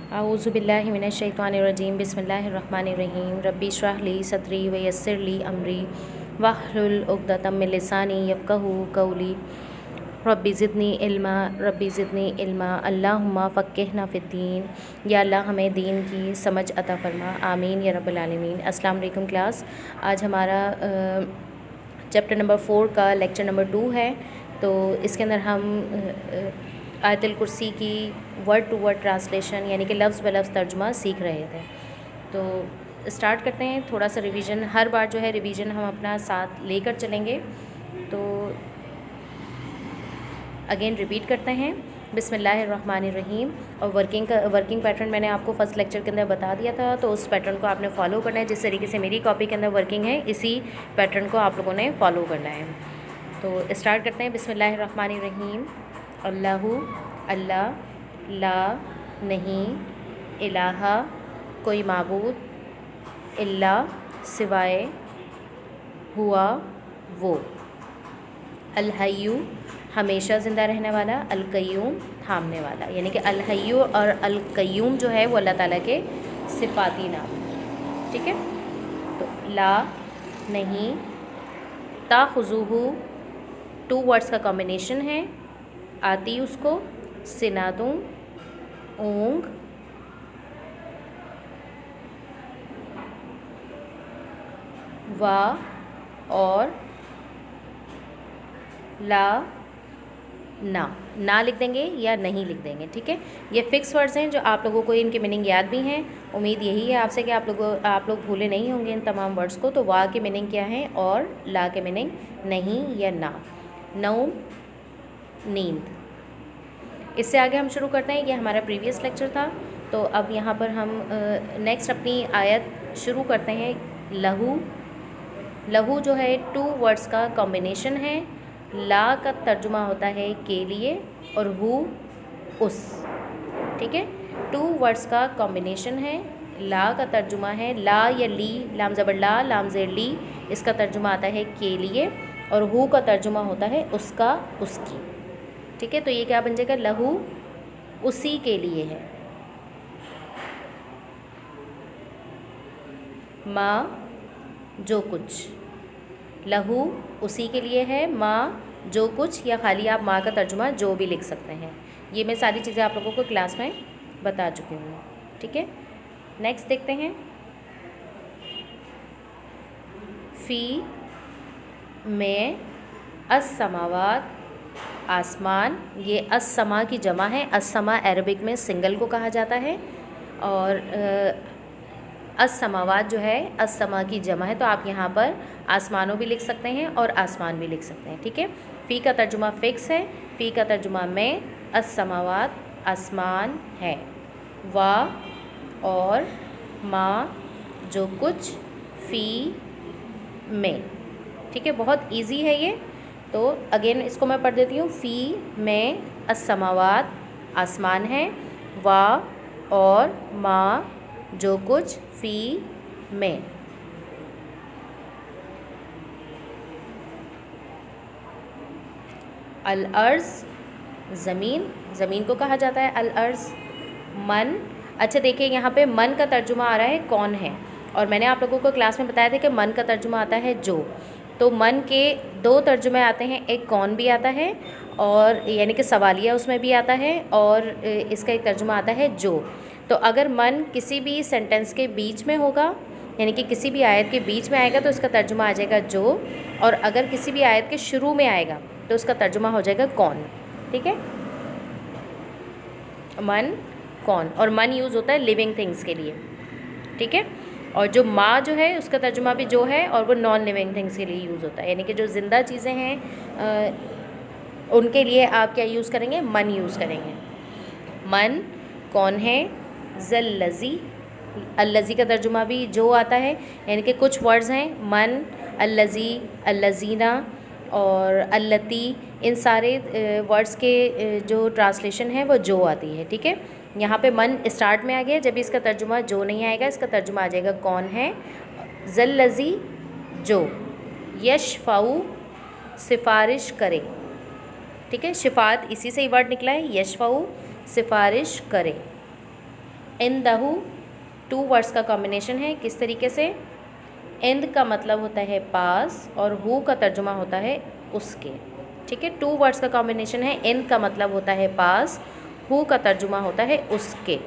अऊज़ु बिल्लाहि मिनश्शैतानिर्रजीम बिस्मिल्लाहिर्रहमानिर्रहीम रब्बी इश्रह ली सदरी व यस्सिर ली अमरी वहलुल उक़दतम मिन लिसानी यफ़क़हू क़ौली रब्बी ज़िदनी इल्मा अल्लाहुम्मा फ़क़्क़िहना फ़िद्दीन। या अल्लाह हमें दीन की समझ अता फ़रमा, आमीन या रब्बल आलमीन। अस्सलाम वालेकुम क्लास। आज हमारा चैप्टर नंबर 4 का लेक्चर नंबर 2 है। तो इसके अंदर हम आयतुल कुर्सी की वर्ड टू वर्ड ट्रांसलेशन यानी कि लफ्ज़ ब लफ्ज़ तर्जुमा सीख रहे थे। तो स्टार्ट करते हैं। थोड़ा सा रिवीजन, हर बार जो है रिवीजन हम अपना साथ लेकर चलेंगे। तो अगेन रिपीट करते हैं, बिस्मिल्लाहिर्रहमानिर्रहीम। और वर्किंग पैटर्न मैंने आपको फ़र्स्ट लेक्चर के अंदर बता दिया था, तो उस पैटर्न को आपने फॉलो करना है। जिस तरीके से मेरी कॉपी के अंदर वर्किंग है, इसी पैटर्न को आप लोगों ने फॉलो करना है। तो स्टार्ट करते हैं। बिस्मिल्लाहिर्रहमानिर्रहीम। अल्लाहु अल्लाह, ला नहीं, इलाहा कोई माबूद, इल्ला सिवाय, हुआ वो, अल हय्यु हमेशा ज़िंदा रहने वाला, अल क़य्यूम थामने वाला। यानी कि अल हय्यु और अल क़य्यूम जो है वो अल्लाह ताला के सिफ़ाती नाम है। ठीक है। तो ला नहीं, ताख़ुज़ुहु टू वर्ड्स का कॉम्बिनेशन है, आती उसको, सिनादूँ ऊँग, वा और ला ना लिख देंगे या नहीं लिख देंगे। ठीक है। ये फ़िक्स वर्ड्स हैं जो आप लोगों को इनके मीनिंग याद भी हैं। उम्मीद यही है आपसे कि आप लोग भूले नहीं होंगे इन तमाम वर्ड्स को। तो वा के मीनिंग क्या है और ला के मीनिंग नहीं या ना। नौम नींद। इससे आगे हम शुरू करते हैं। ये हमारा प्रीवियस लेक्चर था। तो अब यहाँ पर हम नेक्स्ट अपनी आयत शुरू करते हैं। लहू जो है टू वर्ड्स का कॉम्बिनेशन है। ला का तर्जुमा होता है के लिए और हु उस। ठीक है। टू वर्ड्स का कॉम्बिनेशन है। ला का तर्जुमा है ला या ली, लाम ज़बर ला, लाम ज़ेर ली, इसका तर्जुमा आता है के लिए। और हु का तर्जुमा होता है उसका, उसकी। ठीक है। तो ये क्या बन जाएगा, लहू उसी के लिए है। माँ जो कुछ, लहू उसी के लिए है, माँ जो कुछ, या खाली आप माँ का तर्जुमा जो भी लिख सकते हैं। ये मैं सारी चीज़ें आप लोगों को क्लास में बता चुकी हूँ। ठीक है। नेक्स्ट देखते हैं। फ़ी में अस्समावात आसमान, ये अस्समा की जमा है। अस्समा अरबिक में सिंगल को कहा जाता है और अस्समावात जो है अस्समा की जमा है। तो आप यहाँ पर आसमानों भी लिख सकते हैं और आसमान भी लिख सकते हैं। ठीक है। फ़ी का तर्जुमा फ़िक्स है, फ़ी का तर्जुमा में, अस्समावात आसमान है, वा और माँ जो कुछ, फ़ी में। ठीक है। बहुत इजी है ये। तो अगेन इसको मैं पढ़ देती हूँ। फ़ी में अस्समावात आसमान है, वा और माँ जो कुछ, फ़ी में। अल अर्ज़ ज़मीन, ज़मीन को कहा जाता है अल अर्ज़। मन, अच्छा देखिए यहाँ पे मन का तर्जुमा आ रहा है कौन है, और मैंने आप लोगों को क्लास में बताया था कि मन का तर्जुमा आता है जो। तो मन के दो तर्जुमे आते हैं, एक कौन भी आता है और यानी कि सवालिया उसमें भी आता है, और इसका एक तर्जुमा आता है जो। तो अगर मन किसी भी सेंटेंस के बीच में होगा, यानी कि किसी भी आयत के बीच में आएगा, तो इसका तर्जुमा आ जाएगा जो। और अगर किसी भी आयत के शुरू में आएगा तो उसका तर्जुमा हो जाएगा कौन। ठीक है। मन कौन, और मन यूज़ होता है लिविंग थिंग्स के लिए। ठीक है। और जो माँ जो है उसका तर्जुमा भी जो है, और वो नॉन लिविंग थिंग्स के लिए यूज़ होता है। यानी कि जो ज़िंदा चीज़ें हैं उनके लिए आप क्या यूज़ करेंगे, मन यूज़ करेंगे। मन कौन है, ज़ल्लज़ी, अल्लज़ी का तर्जुमा भी जो आता है। यानी कि कुछ वर्ड्स हैं, मन, अल्लज़ी, अल्लज़ीना और अल्लती, इन सारे वर्ड्स के जो ट्रांसलेशन है वो जो आती है। ठीक है। यहाँ पे मन स्टार्ट में आ गया, जब इसका तर्जुमा जो नहीं आएगा, इसका तर्जुमा आ जाएगा कौन है, ज़ल्लज़ी जो, यशफ़ाउ सिफारिश करे। ठीक है। शिफात इसी से ही वर्ड निकला है, यशफ़ाउ सिफारिश करे। इंदहु 2 वर्ड्स का कॉम्बिनेशन है। किस तरीके से? इंद का मतलब होता है पास और हु का तर्जुमा होता है उसके। ठीक है, 2 वर्ड्स का कॉम्बिनेशन है। इंद का मतलब होता है पास, हु का तर्जुमा होता है उसके।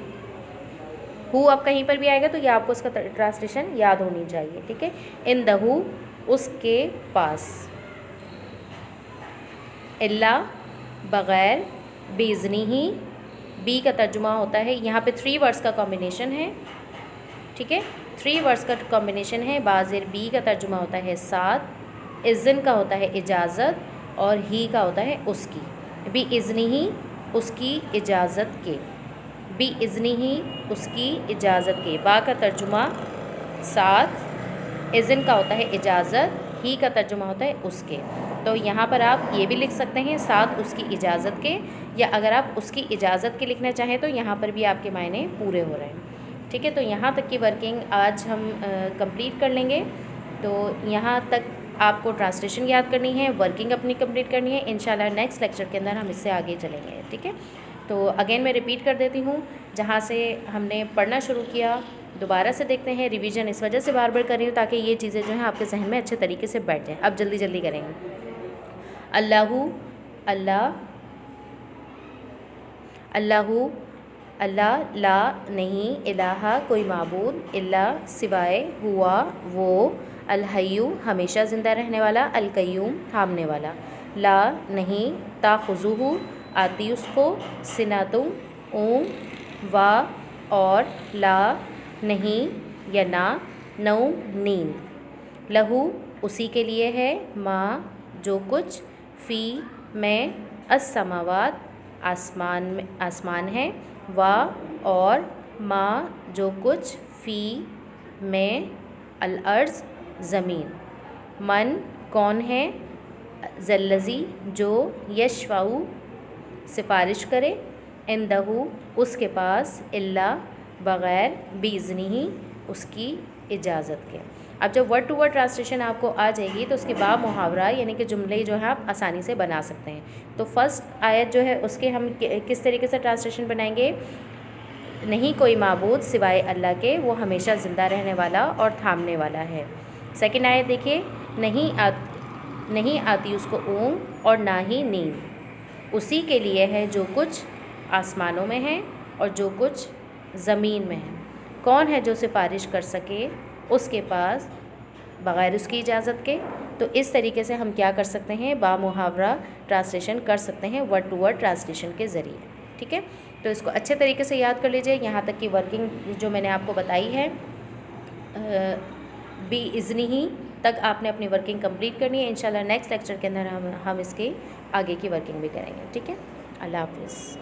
हु अब कहीं पर भी आएगा तो ये आपको उसका ट्रांसलेशन याद होनी चाहिए। ठीक है, इंदहु उसके पास, इल्ला बग़ैर, बेइज़्नी ही, बी का तर्जुमा होता है, यहाँ पे 3 वर्ड्स का कॉम्बिनेशन है। ठीक है, 3 वर्ड्स का कॉम्बिनेशन है। बाज़िर बी का तर्जुमा होता है साथ, इज़्न का होता है इजाज़त और ही का होता है उसकी। बी इज़्नी ही उसकी इजाज़त के, बी इज़्नी ही उसकी इजाज़त के। बा का तर्जुमा साथ, इज़्न का होता है इजाज़त, ही का तर्जुमा होता है उसके। तो यहाँ पर आप ये भी लिख सकते हैं साथ उसकी इजाज़त के, या अगर आप उसकी इजाज़त के लिखना चाहें तो यहाँ पर भी आपके मायने पूरे हो रहे हैं। ठीक है, तो यहाँ तक की वर्किंग आज हम कंप्लीट कर लेंगे। तो यहाँ तक आपको ट्रांसलेशन याद करनी है, वर्किंग अपनी कंप्लीट करनी है। इंशाल्लाह नेक्स्ट लेक्चर के अंदर हम इससे आगे चलेंगे। ठीक है, तो अगेन मैं रिपीट कर देती हूँ, जहाँ से हमने पढ़ना शुरू किया दोबारा से देखते हैं। रिवीजन इस वजह से बार बार कर रही हूँ ताकि ये चीज़ें जो हैं आपके जहन में अच्छे तरीके से बैठ जाएँ। अब जल्दी जल्दी करेंगे। अल्लाहु अल्लाह, अल्लाहु अल्लाह, ला नहीं, इलाहा कोई माबूद, इल्ला सिवाय, हुआ वो, अलहय्यु हमेशा ज़िंदा रहने वाला, अलकय्यूम थामने वाला, ला नहीं, ताखुज़ुहु आती उसको, सिनातुम ऊँ, वा और, ला नहीं या ना, नौम नींद, लहू उसी के लिए है, माँ जो कुछ, फ़ी में, अस्समावात आसमान है, वा और, माँ जो कुछ, फ़ी में, अल-अर्ज़ ज़मीन, मन कौन है, ज़ल्लज़ी जो, यशफ़ाउ सिफारिश करे, इंदहु उसके पास, इल्ला बग़ैर, बिइज़्निही उसकी इजाज़त के। अब जब वर्ड टू वर्ड ट्रांसलेशन आपको आ जाएगी तो उसके बाद मुहावरा यानी कि जुमले जो है आप आसानी से बना सकते हैं। तो फर्स्ट आयत जो है उसके हम किस तरीके से ट्रांसलेशन बनाएंगे? नहीं कोई माबूद सिवाय अल्लाह के, वो हमेशा ज़िंदा रहने वाला और थामने वाला है। सेकंड आयत देखिए, नहीं आती उसको ऊँग और ना ही नींद, उसी के लिए है जो कुछ आसमानों में है और जो कुछ ज़मीन में है। कौन है जो सिफारिश कर सके उसके पास बग़ैर उसकी इजाज़त के? तो इस तरीके से हम क्या कर सकते हैं, बामुहावरा ट्रांसलेशन कर सकते हैं वर्ड टू वर्ड ट्रांसलेशन के ज़रिए। ठीक है, तो इसको अच्छे तरीके से याद कर लीजिए। यहाँ तक की वर्किंग जो मैंने आपको बताई है, बी इज़्नी ही तक आपने अपनी वर्किंग कंप्लीट करनी है। इंशाल्लाह नेक्स्ट लेक्चर के अंदर हम इसके आगे की वर्किंग भी करेंगे। ठीक है, अल्लाह हाफ़िज़।